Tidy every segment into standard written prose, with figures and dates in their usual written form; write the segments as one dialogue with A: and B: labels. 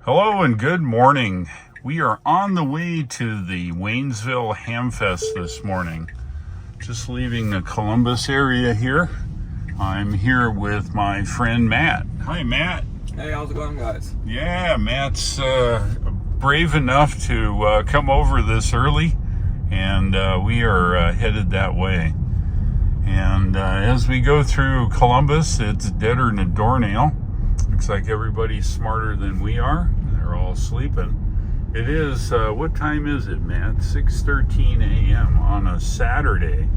A: Hello and good morning. We are on the way to the Waynesville Hamfest this morning. Just leaving the Columbus area here. I'm here with my friend Matt. Hi, Matt.
B: Hey, how's it going, guys?
A: Yeah, Matt's brave enough to come over this early, and we are headed that way. And as we go through Columbus, it's deader than a doornail. Looks like everybody's smarter than we are. They're all sleeping. It is, what time is it, Matt? 6:13 a.m. on a Saturday.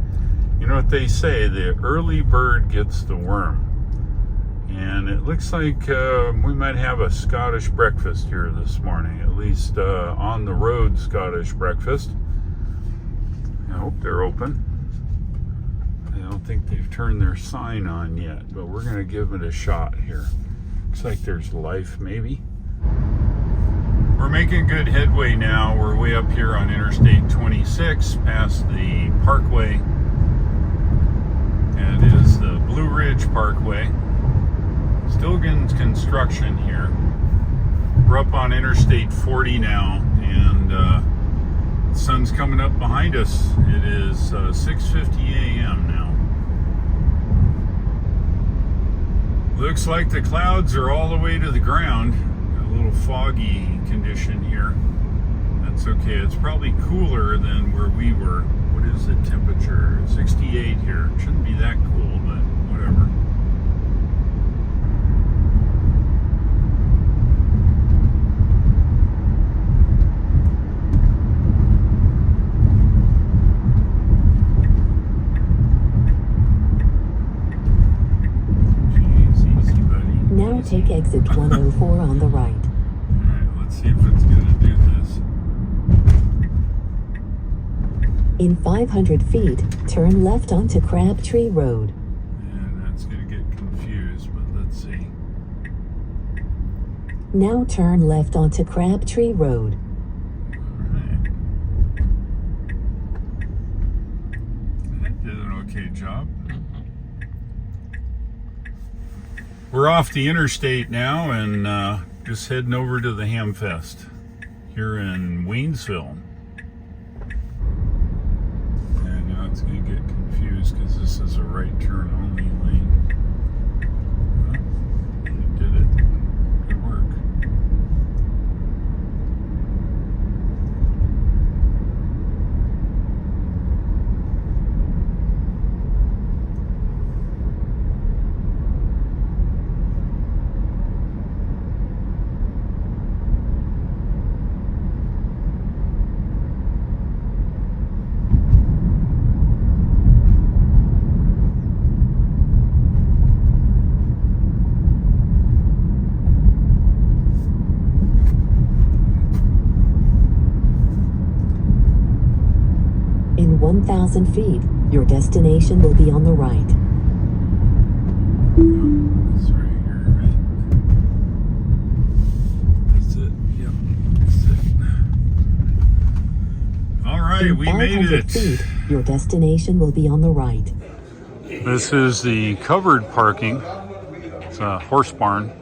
A: You know what they say, the early bird gets the worm. And it looks like we might have a Scottish breakfast here this morning, at least on the road Scottish breakfast. I hope they're open. I don't think they've turned their sign on yet, but we're going to give it a shot here. Looks like there's life, maybe. We're making good headway now. We're way up here on Interstate 26, past the Parkway. And it is the Blue Ridge Parkway. Still getting construction here. We're up on Interstate 40 now, and the sun's coming up behind us. It is 6:50 a.m. now. Looks like the clouds are all the way to the ground. A little foggy condition here. That's okay. It's probably cooler than where we were. What is the temperature? 68 here. It shouldn't be that cool, but whatever.
C: Now take exit 104 on the right.
A: Alright, let's see if it's going to do this.
C: In 500 feet, turn left onto Crabtree Road.
A: And that's going to get confused, but let's see.
C: Now turn left onto Crabtree Road.
A: Alright. That did an okay job. We're off the interstate now and just heading over to the Hamfest here in Waynesville. And now it's going to get confused because this is a right turn only lane. Well, it did it. Good work.
C: In 1,000 feet, your destination will be on the right.
A: It's right here, right? That's it. Yep, that's it. All right,
C: In
A: we made
C: 500
A: it.
C: feet, your destination will be on the right.
A: This is the covered parking. It's a horse barn.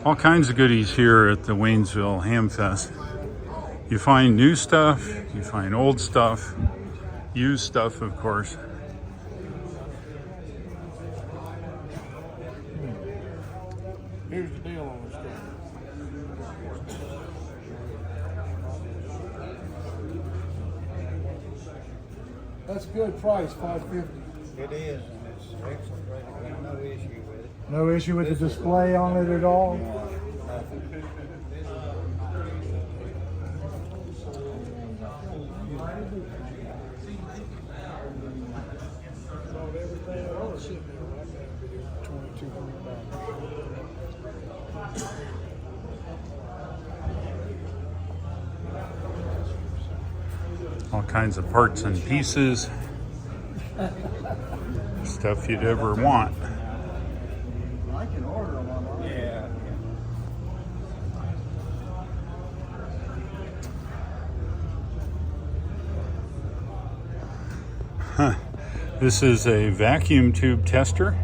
A: All kinds of goodies here at the Waynesville Hamfest. You find new stuff, you find old stuff, used stuff, of course.
D: Here's the deal on this stuff. That's a good price, $550.
E: It is, and it's excellent right now. No issue with it.
D: No issue with the display on it at all?
E: Nothing.
A: All kinds of parts and pieces. Stuff you'd ever want.
E: I can order them online. Yeah.
A: This is a vacuum tube tester.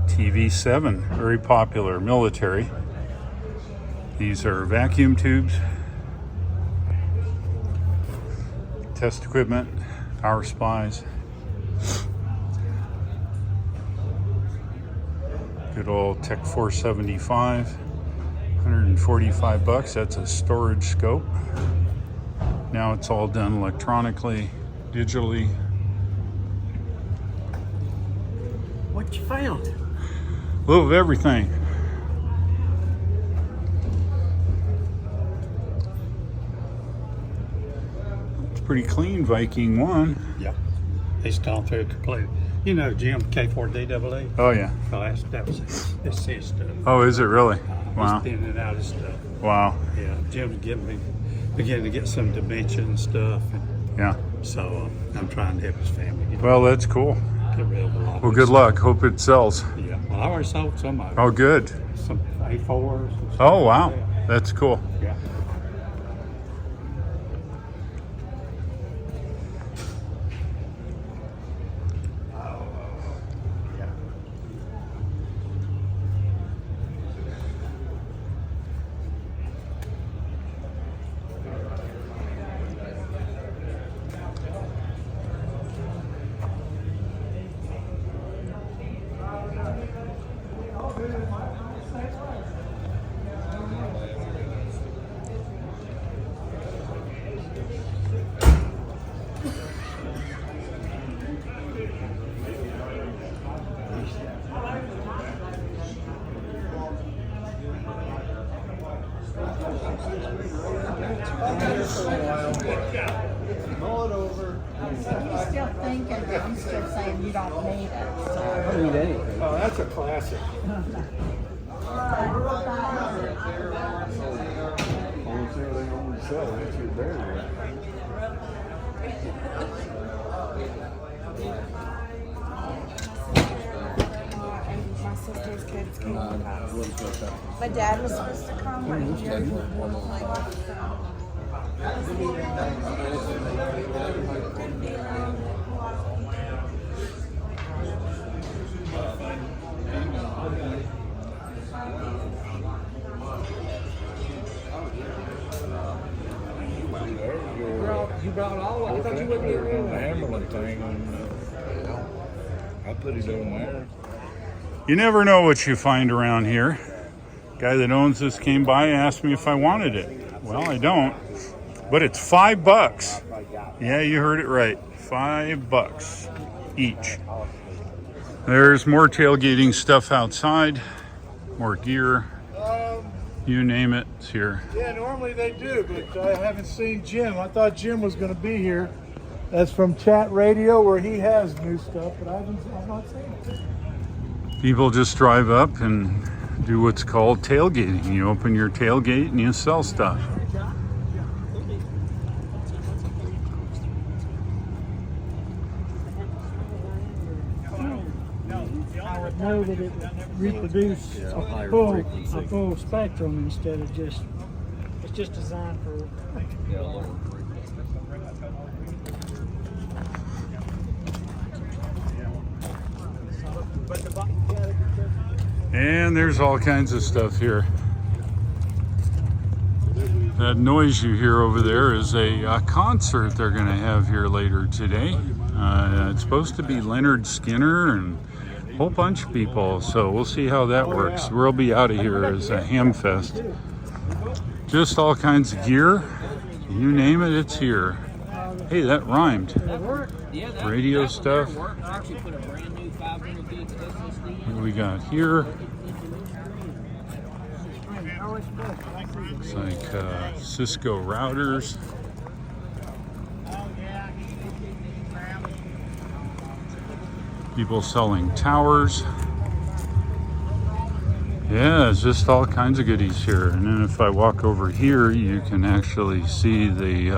A: TV7, very popular, military. These are vacuum tubes, test equipment, power supplies. Good old Tech 475, 145 bucks. That's a storage scope. Now it's all done electronically, digitally.
E: What you found?
A: A little of everything. It's pretty clean, Viking 1.
E: Yep. He's gone through it completely. You know Jim, K4DAA?
A: Oh, yeah.
E: Oh, that was his stuff.
A: Oh, is it really? Wow.
E: He's thinning out his stuff.
A: Wow.
E: Yeah, Jim's beginning to get some dimension and stuff. And
A: Yeah.
E: so I'm trying to help his family
A: Well, that's cool.
E: get rid of a lot.
A: Well,
E: of
A: good
E: his
A: luck. Hope it sells.
E: stuff. Yeah. Well, I already sold some of it.
A: Oh, good.
E: Some A4s. and stuff
A: Oh, wow.
E: like that.
A: That's cool.
E: Yeah.
B: He's still thinking, but I'm still saying you don't need it. So.
D: Oh, that's a classic.
F: My sister's kids came with us. My dad was supposed to come, but he didn't.
D: You brought all of it. I thought you wouldn't be around the Hammerlin thing. I put it on there.
A: You never know what you find around here. Guy that owns this came by and asked me if I wanted it. Well, I don't, but it's $5. Yeah, you heard it right. $5 each. There's more tailgating stuff outside, more gear. You name it, it's here.
D: Yeah, normally they do, but I haven't seen Jim. I thought Jim was going to be here. That's from Chat Radio, where he has new stuff, but I've not seen it.
A: People just drive up and do what's called tailgating. You open your tailgate and you sell stuff.
G: I would know that it would reproduce a full spectrum instead of just, it's just designed for.
A: And there's all kinds of stuff here. That noise you hear over there is a concert they're going to have here later today. It's supposed to be Leonard Skinner and a whole bunch of people, so we'll see how that works. We'll be out of here as a Hamfest. Just all kinds of gear. You name it, it's here. Hey, that rhymed. Radio stuff. What do we got here? It's like Cisco routers. People selling towers. Yeah, it's just all kinds of goodies here. And then if I walk over here, you can actually see the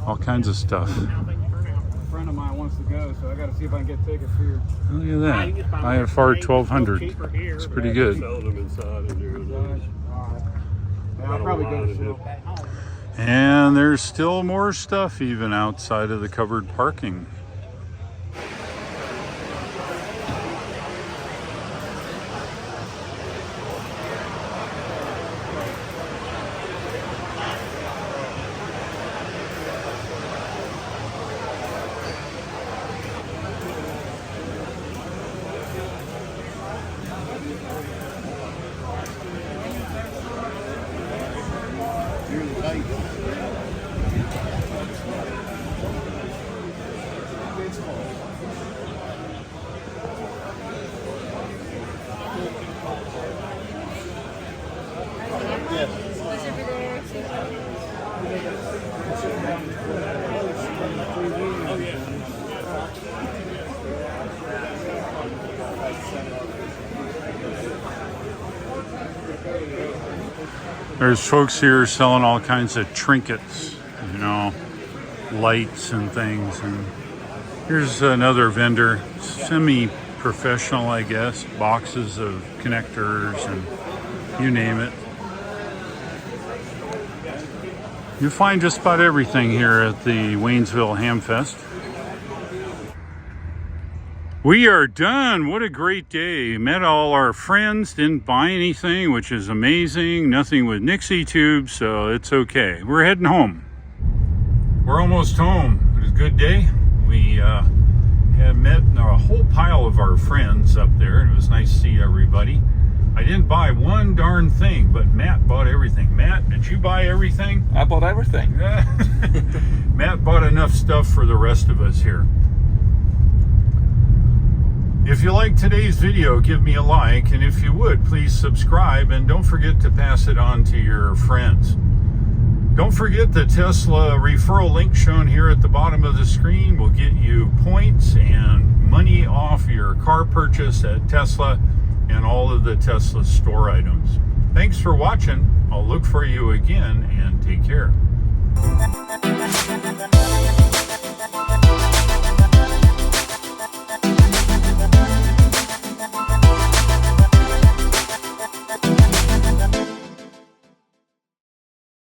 A: all kinds of stuff.
H: A friend of mine wants to go, so I got to see if I can get tickets here.
A: Look at that. IFR 1200. It's pretty good.
H: I'll probably go to show.
A: And there's still more stuff even outside of the covered parking. There's folks here selling all kinds of trinkets, you know, lights and things. And here's another vendor, semi-professional, I guess, boxes of connectors and you name it. You'll find just about everything here at the Waynesville Hamfest. We are done. What a great day. Met all our friends, didn't buy anything, which is amazing. Nothing with Nixie tubes, so it's okay. We're heading home. We're almost home. It was a good day. We had met a whole pile of our friends up there. It was nice to see everybody. I didn't buy one darn thing, but Matt bought everything. Matt, did you buy everything?
I: I bought everything.
A: Matt bought enough stuff for the rest of us here. If you like today's video, give me a like, and if you would, please subscribe, and don't forget to pass it on to your friends. Don't forget the Tesla referral link shown here at the bottom of the screen will get you points and money off your car purchase at Tesla and all of the Tesla store items. Thanks for watching. I'll look for you again, and take care.